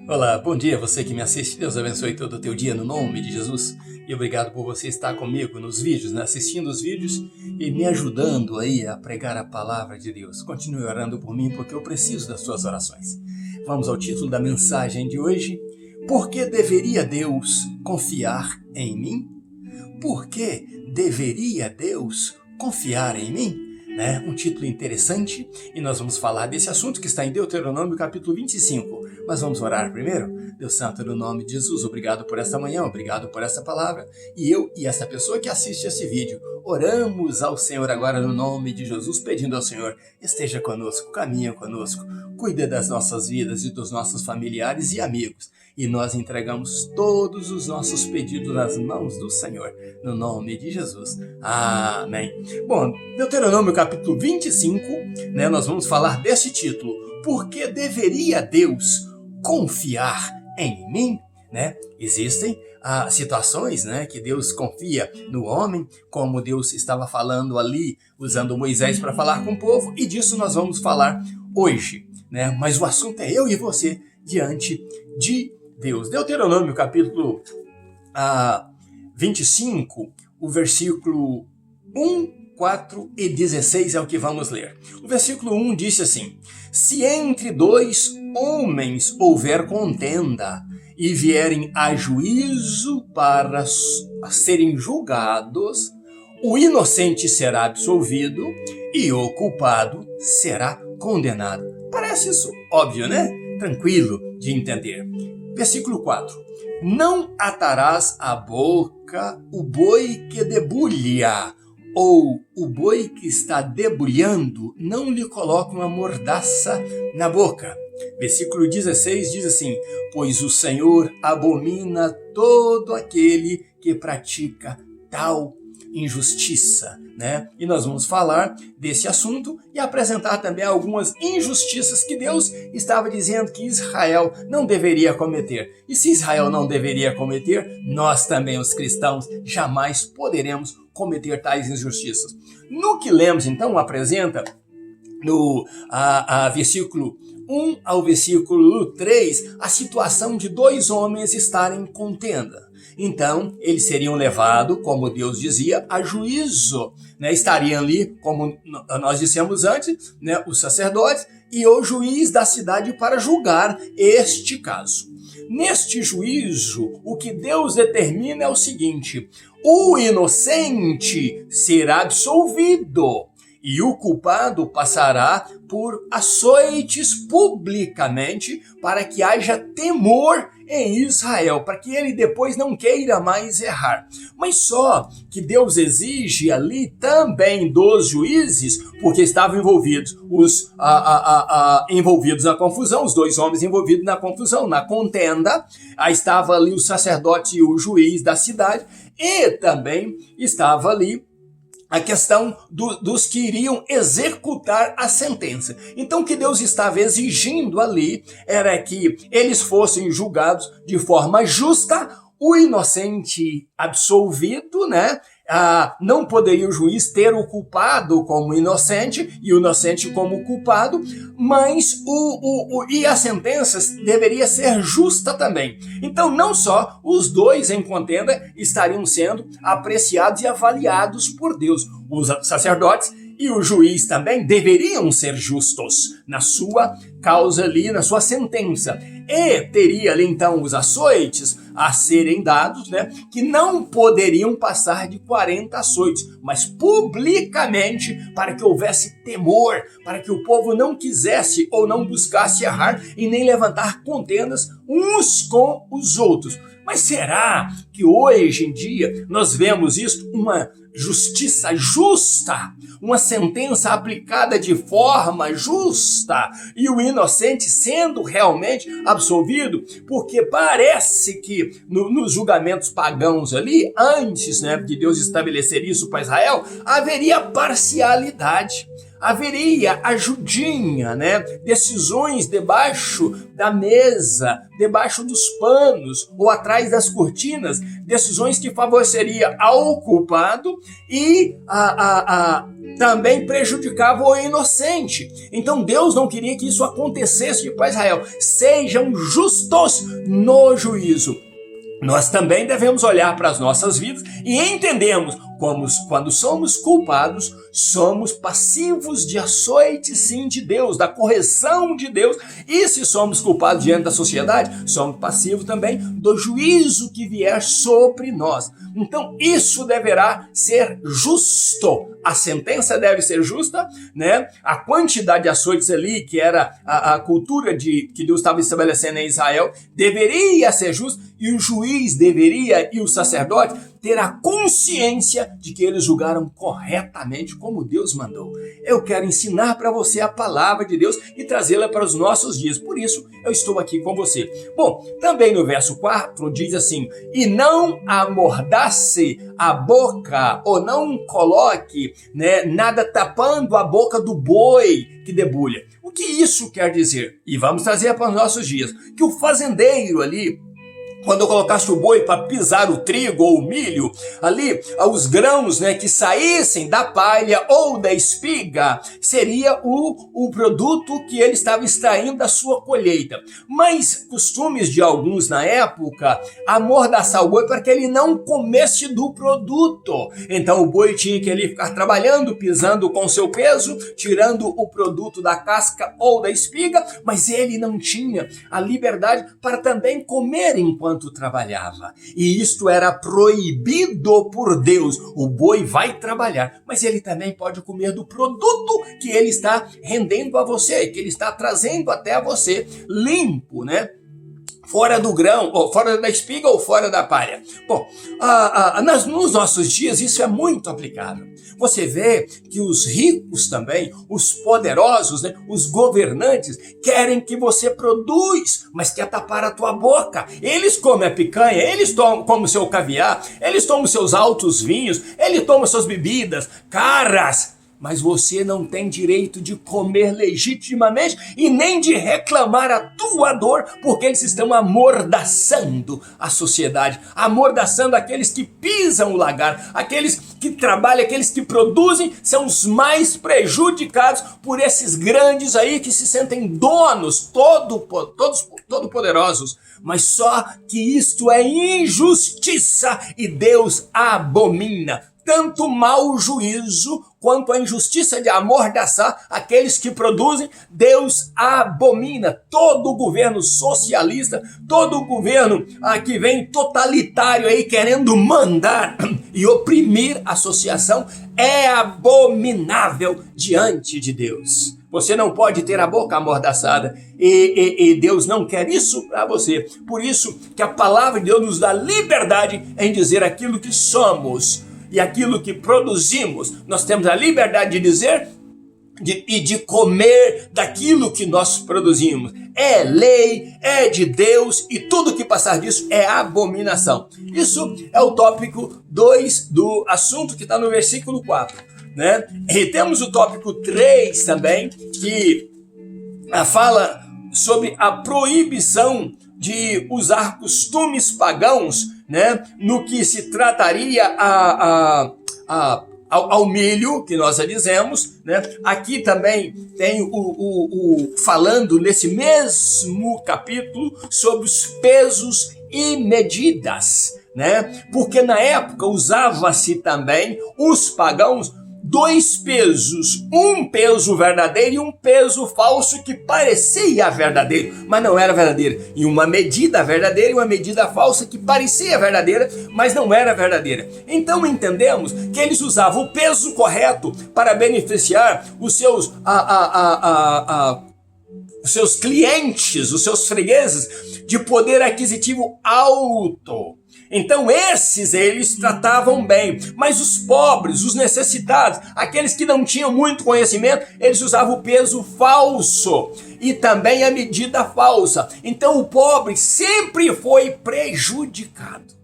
Olá, bom dia você que me assiste. Deus abençoe todo o teu dia no nome de Jesus. E obrigado por você estar comigo nos vídeos, assistindo os vídeos e me ajudando aí a pregar a palavra de Deus. Continue orando por mim porque eu preciso das suas orações. Vamos ao título da mensagem de hoje. Por que deveria Deus confiar em mim? Por que deveria Deus confiar em mim? Um título interessante, e nós vamos falar desse assunto que está em Deuteronômio capítulo 25. Mas vamos orar primeiro? Deus Santo, no nome de Jesus, obrigado por esta manhã, obrigado por essa palavra. E eu e essa pessoa que assiste esse vídeo, oramos ao Senhor agora no nome de Jesus, pedindo ao Senhor, esteja conosco, caminha conosco, cuida das nossas vidas e dos nossos familiares e amigos. E nós entregamos todos os nossos pedidos nas mãos do Senhor, no nome de Jesus. Amém. Bom, Deuteronômio capítulo 25, nós vamos falar desse título. Por que deveria Deus confiar em mim? Existem situações que Deus confia no homem, como Deus estava falando ali, usando Moisés para falar com o povo, e disso nós vamos falar hoje. Mas o assunto é eu e você diante de Deus. Deuteronômio capítulo 25, o versículo 1, 4 e 16 é o que vamos ler. O versículo 1 diz assim: Se entre dois homens houver contenda e vierem a juízo para serem julgados, o inocente será absolvido e o culpado será condenado. Parece isso óbvio, Tranquilo de entender. Versículo 4. Não atarás à boca o boi que debulha, ou o boi que está debulhando, não lhe coloque uma mordaça na boca. Versículo 16 diz assim: Pois o Senhor abomina todo aquele que pratica tal injustiça, E nós vamos falar desse assunto e apresentar também algumas injustiças que Deus estava dizendo que Israel não deveria cometer. E se Israel não deveria cometer, nós também, os cristãos, jamais poderemos cometer tais injustiças. No que lemos, então, apresenta no versículo 1 ao versículo 3, a situação de dois homens estarem em contenda. Então, eles seriam levados, como Deus dizia, a juízo. Estariam ali, como nós dissemos antes, os sacerdotes e o juiz da cidade para julgar este caso. Neste juízo, o que Deus determina é o seguinte: o inocente será absolvido e o culpado passará por açoites publicamente para que haja temor em Israel, para que ele depois não queira mais errar. Mas só que Deus exige ali também dos juízes, porque estavam envolvidos envolvidos na confusão, os dois homens envolvidos na confusão, na contenda. Aí estava ali o sacerdote e o juiz da cidade, e também estava ali a questão dos que iriam executar a sentença. Então, o que Deus estava exigindo ali era que eles fossem julgados de forma justa, o inocente absolvido, não poderia o juiz ter o culpado como inocente e o inocente como culpado, mas e a sentença deveria ser justa também. Então, não só os dois em contenda estariam sendo apreciados e avaliados por Deus, os sacerdotes e o juiz também deveriam ser justos na sua causa ali, na sua sentença. E teria ali então os açoites a serem dados, que não poderiam passar de 40 açoites, mas publicamente, para que houvesse temor, para que o povo não quisesse ou não buscasse errar e nem levantar contendas uns com os outros. Mas será que hoje em dia nós vemos isso, uma justiça justa, uma sentença aplicada de forma justa e o inocente sendo realmente absolvido? Porque parece que nos julgamentos pagãos ali, antes de Deus estabelecer isso para Israel, haveria parcialidade. haveria ajudinha, né? Decisões debaixo da mesa, debaixo dos panos ou atrás das cortinas, decisões que favoreceria ao culpado e também prejudicava o inocente. Então Deus não queria que isso acontecesse para Israel. Sejam justos no juízo. Nós também devemos olhar para as nossas vidas e entendemos como quando somos culpados, somos passivos de açoite, sim, de Deus, da correção de Deus. E se somos culpados diante da sociedade, somos passivos também do juízo que vier sobre nós. Então, isso deverá ser justo. A sentença deve ser justa, né? A quantidade de açoites ali, que era a cultura que Deus estava estabelecendo em Israel, deveria ser justa, e o juiz deveria, e o sacerdote, ter a consciência de que eles julgaram corretamente como Deus mandou. Eu quero ensinar para você a palavra de Deus e trazê-la para os nossos dias. Por isso, eu estou aqui com você. Bom, também no verso 4 diz assim: e não amordace a boca, ou não coloque, né, nada tapando a boca do boi que debulha. O que isso quer dizer? E vamos trazer para os nossos dias. Que o fazendeiro ali, quando eu colocasse o boi para pisar o trigo ou o milho, ali, os grãos, né, que saíssem da palha ou da espiga, seria o produto que ele estava extraindo da sua colheita. Mas costumes de alguns na época, amordaçar o boi para que ele não comesse do produto. Então o boi tinha que ali ficar trabalhando, pisando com seu peso, tirando o produto da casca ou da espiga, mas ele não tinha a liberdade para também comer enquanto trabalhava. E isto era proibido por Deus. O boi vai trabalhar, mas ele também pode comer do produto que ele está rendendo a você, que ele está trazendo até você limpo, né? Fora do grão, ou fora da espiga ou fora da palha. Bom, nos nossos dias isso é muito aplicável. Você vê que os ricos também, os poderosos, né, os governantes, querem que você produz, mas quer tapar a tua boca. Eles comem a picanha, eles comem o seu caviar, eles tomam seus altos vinhos, eles tomam suas bebidas caras. Mas você não tem direito de comer legitimamente e nem de reclamar a tua dor, porque eles estão amordaçando a sociedade, amordaçando aqueles que pisam o lagar, aqueles que trabalham, aqueles que produzem, são os mais prejudicados por esses grandes aí que se sentem donos, todo poderosos. Mas só que isto é injustiça e Deus abomina. Tanto mau juízo quanto a injustiça de amordaçar aqueles que produzem, Deus abomina. Todo governo socialista, todo governo que vem totalitário aí querendo mandar e oprimir a associação é abominável diante de Deus. Você não pode ter a boca amordaçada e Deus não quer isso para você. Por isso que a palavra de Deus nos dá liberdade em dizer aquilo que somos. E aquilo que produzimos, nós temos a liberdade de dizer e de comer daquilo que nós produzimos. É lei, é de Deus e tudo que passar disso é abominação. Isso é o tópico 2 do assunto que está no versículo 4. Né? E temos o tópico 3 também, que fala sobre a proibição de usar costumes pagãos, né, no que se trataria ao milho, que nós já dizemos, né? Aqui também tem falando nesse mesmo capítulo sobre os pesos e medidas, né? Porque na época usava-se também os pagãos 2 pesos, um peso verdadeiro e um peso falso que parecia verdadeiro, mas não era verdadeiro, e uma medida verdadeira e uma medida falsa que parecia verdadeira, mas não era verdadeira. Então entendemos que eles usavam o peso correto para beneficiar os seus clientes, os seus fregueses de poder aquisitivo alto. Então eles tratavam bem, mas os pobres, os necessitados, aqueles que não tinham muito conhecimento, eles usavam o peso falso e também a medida falsa. Então o pobre sempre foi prejudicado.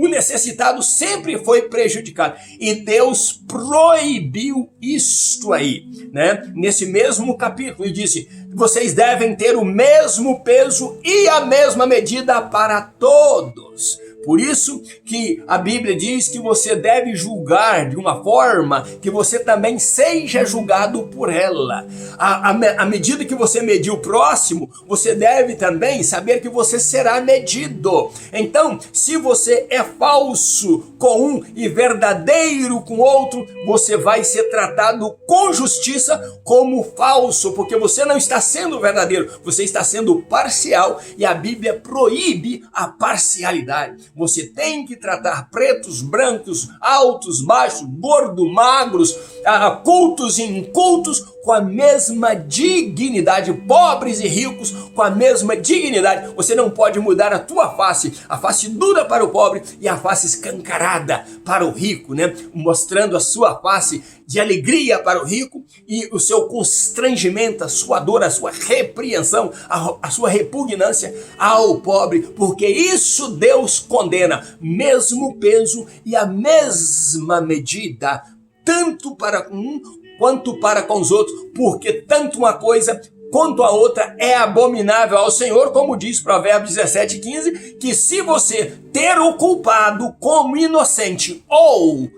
O necessitado sempre foi prejudicado. E Deus proibiu isto aí, né? Nesse mesmo capítulo, ele disse: vocês devem ter o mesmo peso e a mesma medida para todos. Por isso que a Bíblia diz que você deve julgar de uma forma que você também seja julgado por ela. À medida que você medir o próximo, você deve também saber que você será medido. Então, se você é falso com um e verdadeiro com outro, você vai ser tratado com justiça como falso, porque você não está sendo verdadeiro, você está sendo parcial, e a Bíblia proíbe a parcialidade. Você tem que tratar pretos, brancos, altos, baixos, gordos, magros, cultos e incultos com a mesma dignidade, pobres e ricos com a mesma dignidade. Você não pode mudar a face dura para o pobre e a face escancarada para o rico, né? Mostrando a sua face de alegria para o rico e o seu constrangimento, a sua dor, a sua repreensão, a sua repugnância ao pobre, porque isso Deus condena, mesmo peso e a mesma medida, tanto para um quanto para com os outros, porque tanto uma coisa quanto a outra é abominável ao Senhor, como diz Provérbios 17:15, que se você ter o culpado como inocente ou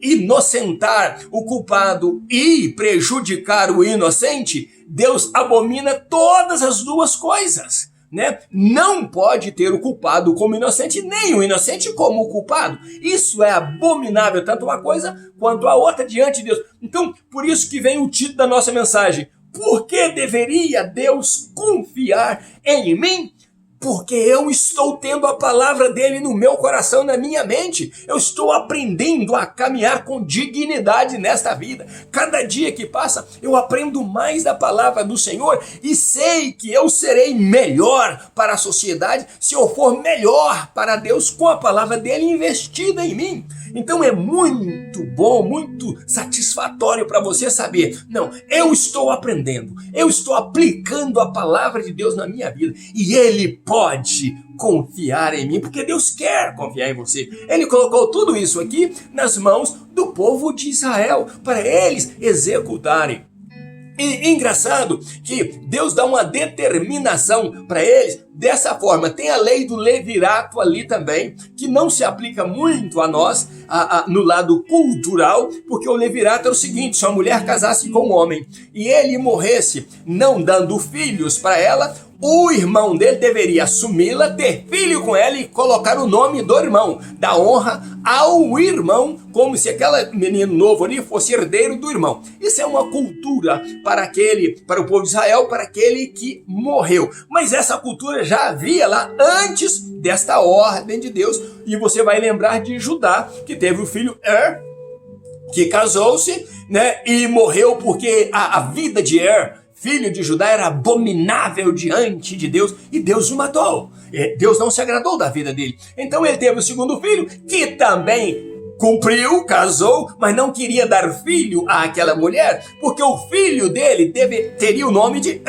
inocentar o culpado e prejudicar o inocente, Deus abomina todas as duas coisas, né? Não pode ter o culpado como inocente, nem o inocente como o culpado. Isso é abominável, tanto uma coisa quanto a outra diante de Deus. Então, por isso que vem o título da nossa mensagem: por que deveria Deus confiar em mim? Porque eu estou tendo a palavra dele no meu coração, na minha mente. Eu estou aprendendo a caminhar com dignidade nesta vida. Cada dia que passa, eu aprendo mais da palavra do Senhor e sei que eu serei melhor para a sociedade se eu for melhor para Deus com a palavra dele investida em mim. Então é muito bom, muito satisfatório para você saber: não, eu estou aprendendo, eu estou aplicando a palavra de Deus na minha vida e ele pode confiar em mim, porque Deus quer confiar em você. Ele colocou tudo isso aqui nas mãos do povo de Israel para eles executarem. E engraçado que Deus dá uma determinação para eles dessa forma. Tem a lei do levirato ali também, que não se aplica muito a nós no lado cultural, porque o levirato é o seguinte: se uma mulher casasse com um homem e ele morresse não dando filhos para ela, o irmão dele deveria assumi-la, ter filho com ela e colocar o nome do irmão, da honra ao irmão, como se aquele menino novo ali fosse herdeiro do irmão. Isso é uma cultura para o povo de Israel, para aquele que morreu. Mas essa cultura já havia lá antes desta ordem de Deus. E você vai lembrar de Judá, que teve o filho que casou-se, né, e morreu porque a vida de filho de Judá, era abominável diante de Deus e Deus o matou. Deus não se agradou da vida dele. Então ele teve o segundo filho, que também cumpriu, casou, mas não queria dar filho àquela mulher, porque o filho dele teria o nome de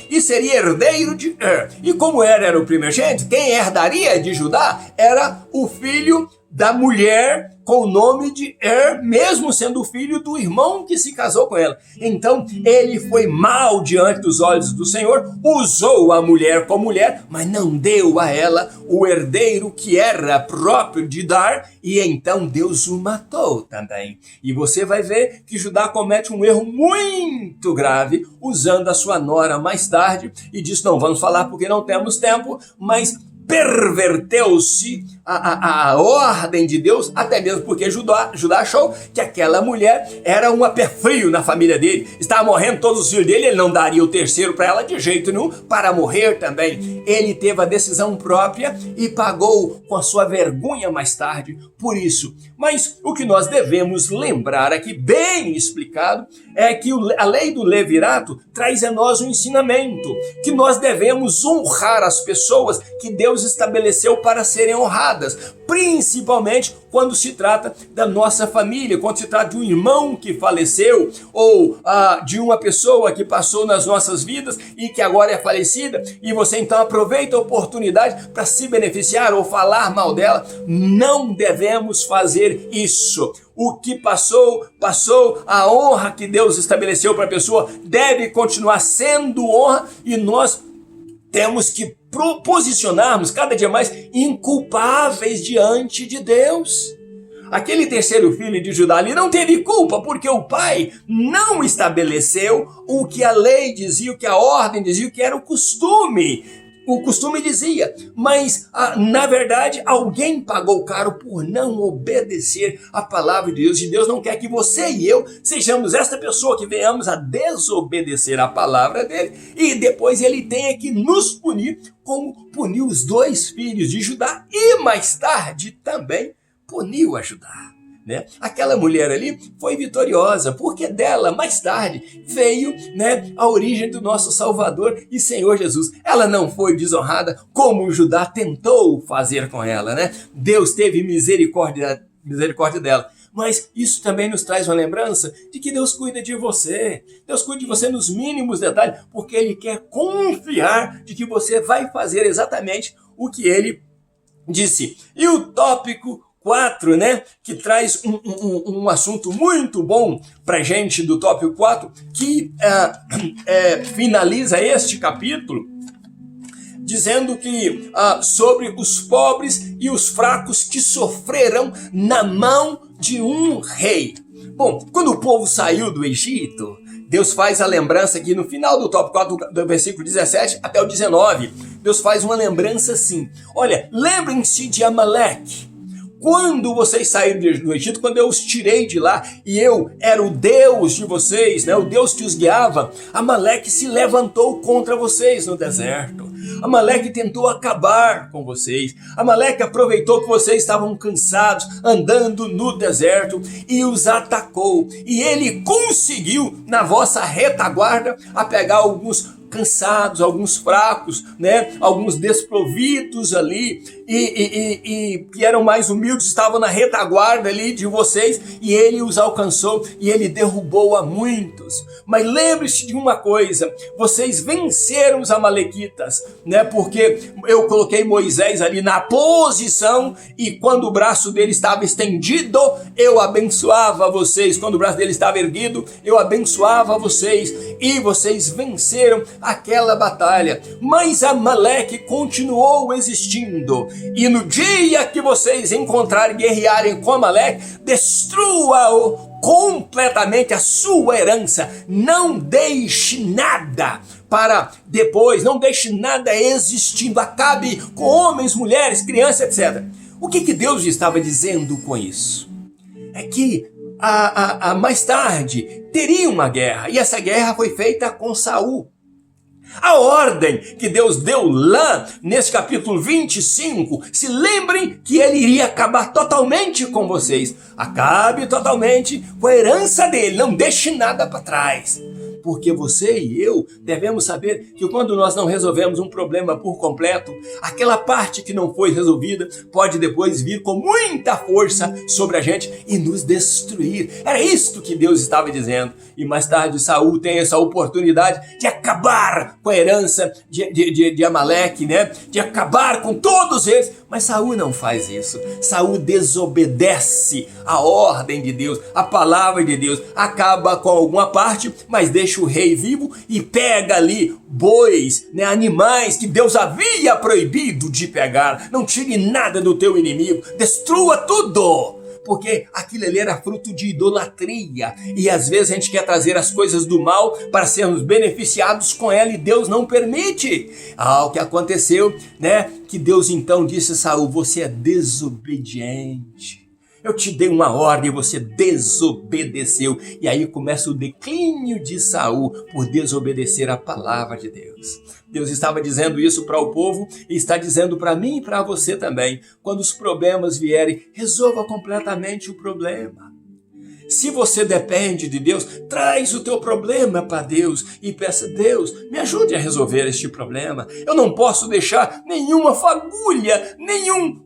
e seria herdeiro de E como era o primogênito, quem herdaria de Judá era o filho da mulher com o nome de mesmo sendo filho do irmão que se casou com ela. Então ele foi mal diante dos olhos do Senhor, usou a mulher como mulher, mas não deu a ela o herdeiro que era próprio de dar, e então Deus o matou também. E você vai ver que Judá comete um erro muito grave, usando a sua nora mais tarde, e diz: não vamos falar porque não temos tempo, mas perverteu-se a ordem de Deus, até mesmo porque Judá achou que aquela mulher era um pé frio na família dele, estava morrendo todos os filhos dele, ele não daria o terceiro para ela de jeito nenhum, para morrer também. Ele teve a decisão própria e pagou com a sua vergonha mais tarde por isso. Mas o que nós devemos lembrar aqui, bem explicado, é que a lei do levirato traz a nós um ensinamento, que nós devemos honrar as pessoas que Deus Deus estabeleceu para serem honradas, principalmente quando se trata da nossa família, quando se trata de um irmão que faleceu ou de uma pessoa que passou nas nossas vidas e que agora é falecida, e você então aproveita a oportunidade para se beneficiar ou falar mal dela. Não devemos fazer isso. O que passou, passou. A honra que Deus estabeleceu para a pessoa deve continuar sendo honra, e nós temos que posicionarmos cada dia mais inculpáveis diante de Deus. Aquele terceiro filho de Judá ali não teve culpa, porque o pai não estabeleceu o que a lei dizia, o que a ordem dizia, o que era o costume. O costume dizia, mas na verdade alguém pagou caro por não obedecer a palavra de Deus. E Deus não quer que você e eu sejamos esta pessoa que venhamos a desobedecer a palavra dele e depois ele tenha que nos punir, como puniu os dois filhos de Judá e mais tarde também puniu a Judá. Né? Aquela mulher ali foi vitoriosa, porque dela mais tarde veio, né, a origem do nosso Salvador e Senhor Jesus. Ela não foi desonrada como Judá tentou fazer com ela, né? Deus teve misericórdia dela. Mas isso também nos traz uma lembrança de que Deus cuida de você. Deus cuida de você nos mínimos detalhes, porque Ele quer confiar de que você vai fazer exatamente o que Ele disse. E o tópico 4, né, que traz um assunto muito bom para gente do tópico 4, que finaliza este capítulo, dizendo que sobre os pobres e os fracos que sofrerão na mão de um rei. Bom, quando o povo saiu do Egito, Deus faz a lembrança aqui no final do tópico 4, do versículo 17 até o 19. Deus faz uma lembrança assim. Olha, lembrem-se de Amaleque. Quando vocês saíram do Egito, quando eu os tirei de lá e eu era o Deus de vocês, né, o Deus que os guiava, Amaleque se levantou contra vocês no deserto. Amaleque tentou acabar com vocês. Amaleque aproveitou que vocês estavam cansados, andando no deserto, e os atacou. E ele conseguiu, na vossa retaguarda, a pegar alguns cansados, alguns fracos, né? Alguns desprovidos ali e que eram mais humildes, estavam na retaguarda ali de vocês, e ele os alcançou e ele derrubou a muitos. Mas lembre-se de uma coisa: vocês venceram os amalequitas, né? Porque eu coloquei Moisés ali na posição, e quando o braço dele estava estendido, eu abençoava vocês. Quando o braço dele estava erguido, eu abençoava vocês, e vocês venceram aquela batalha. Mas Amaleque continuou existindo, e no dia que vocês encontrarem e guerrearem com Amaleque, destrua-o completamente, a sua herança. Não deixe nada para depois, não deixe nada existindo. Acabe com homens, mulheres, crianças, etc. O que Deus estava dizendo com isso? É que mais tarde teria uma guerra, e essa guerra foi feita com Saul. A ordem que Deus deu lá nesse capítulo 25, se lembrem que ele iria acabar totalmente com vocês. Acabe totalmente com a herança dele, não deixe nada para trás. Porque você e eu devemos saber que quando nós não resolvemos um problema por completo, aquela parte que não foi resolvida pode depois vir com muita força sobre a gente e nos destruir. Era isto que Deus estava dizendo. E mais tarde Saul tem essa oportunidade de acabar com a herança de Amaleque, né? De acabar com todos eles. Mas Saul não faz isso. Saul desobedece a ordem de Deus, a palavra de Deus. Acaba com alguma parte, mas deixa o rei vivo e pega ali bois, né, animais que Deus havia proibido de pegar. Não tire nada do teu inimigo, destrua tudo, porque aquilo ali era fruto de idolatria, e às vezes a gente quer trazer as coisas do mal para sermos beneficiados com ela, e Deus não permite. O que aconteceu, né, que Deus então disse a Saul: você é desobediente. Eu te dei uma ordem e você desobedeceu. E aí começa o declínio de Saul por desobedecer a palavra de Deus. Deus estava dizendo isso para o povo e está dizendo para mim e para você também. Quando os problemas vierem, resolva completamente o problema. Se você depende de Deus, traz o teu problema para Deus e peça: Deus, me ajude a resolver este problema. Eu não posso deixar nenhuma fagulha,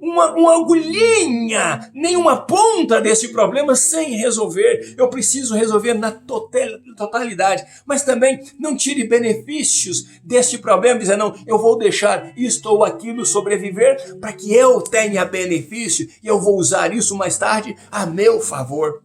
uma agulhinha, nenhuma ponta desse problema sem resolver. Eu preciso resolver na totalidade. Mas também não tire benefícios deste problema, dizendo: não, eu vou deixar isto ou aquilo sobreviver para que eu tenha benefício e eu vou usar isso mais tarde a meu favor.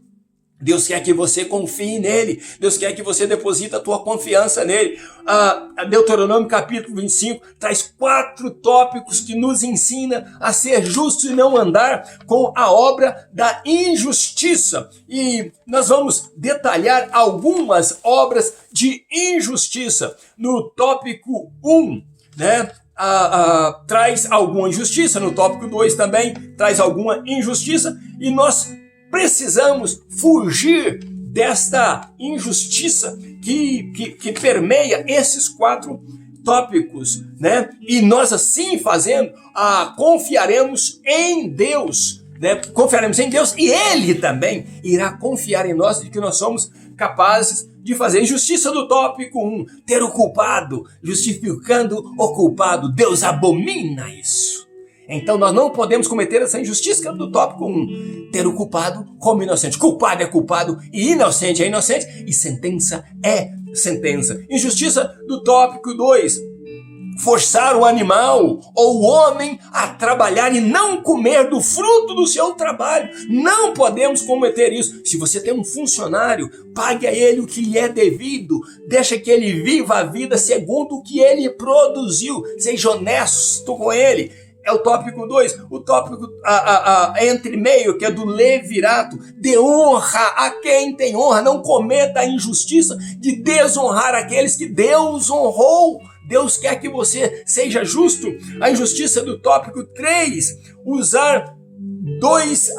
Deus quer que você confie nele. Deus quer que você deposite a tua confiança nele. A Deuteronômio capítulo 25 traz 4 tópicos que nos ensina a ser justos e não andar com a obra da injustiça. E nós vamos detalhar algumas obras de injustiça. No tópico 1, né? Traz alguma injustiça. No tópico 2 também traz alguma injustiça. E nós precisamos fugir desta injustiça que permeia esses 4 tópicos, né? E nós, assim fazendo, confiaremos em Deus, né? Confiaremos em Deus e Ele também irá confiar em nós de que nós somos capazes de fazer. Injustiça do tópico 1, ter o culpado, justificando o culpado. Deus abomina isso. Então nós não podemos cometer essa injustiça do tópico 1. Ter o culpado como inocente. Culpado é culpado e inocente é inocente. E sentença é sentença. Injustiça do tópico 2. Forçar o animal ou o homem a trabalhar e não comer do fruto do seu trabalho. Não podemos cometer isso. Se você tem um funcionário, pague a ele o que lhe é devido. Deixa que ele viva a vida segundo o que ele produziu. Seja honesto com ele. É o tópico 2, o tópico entre meio, que é do levirato, de honra a quem tem honra, não cometa a injustiça de desonrar aqueles que Deus honrou. Deus quer que você seja justo. A injustiça do tópico 3, usar 2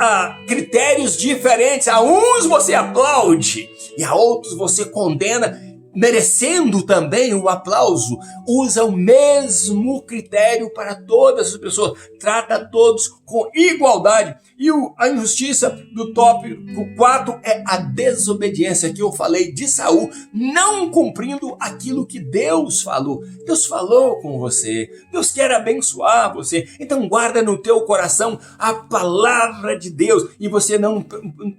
critérios diferentes. A uns você aplaude e a outros você condena, merecendo também o aplauso. Usa o mesmo critério para todas as pessoas. Trata todos com igualdade. E a injustiça do tópico 4 é a desobediência, que eu falei de Saul, não cumprindo aquilo que Deus falou. Deus falou com você. Deus quer abençoar você. Então guarda no teu coração a palavra de Deus e você não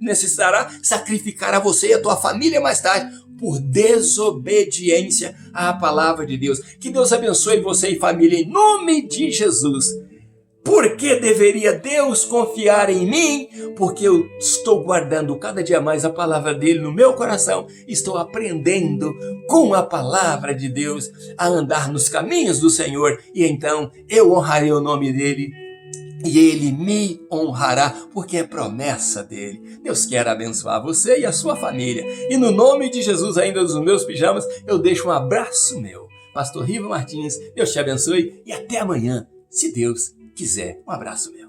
necessitará sacrificar a você e a tua família mais tarde por desobediência à palavra de Deus. Que Deus abençoe você e família em nome de Jesus. Por que deveria Deus confiar em mim? Porque eu estou guardando cada dia mais a palavra dele no meu coração. Estou aprendendo com a palavra de Deus a andar nos caminhos do Senhor. E então eu honrarei o nome dele. E ele me honrará, porque é promessa dele. Deus quer abençoar você e a sua família. E no nome de Jesus, ainda nos meus pijamas, eu deixo um abraço meu. Pastor Riva Martins, Deus te abençoe e até amanhã, se Deus quiser. Um abraço meu.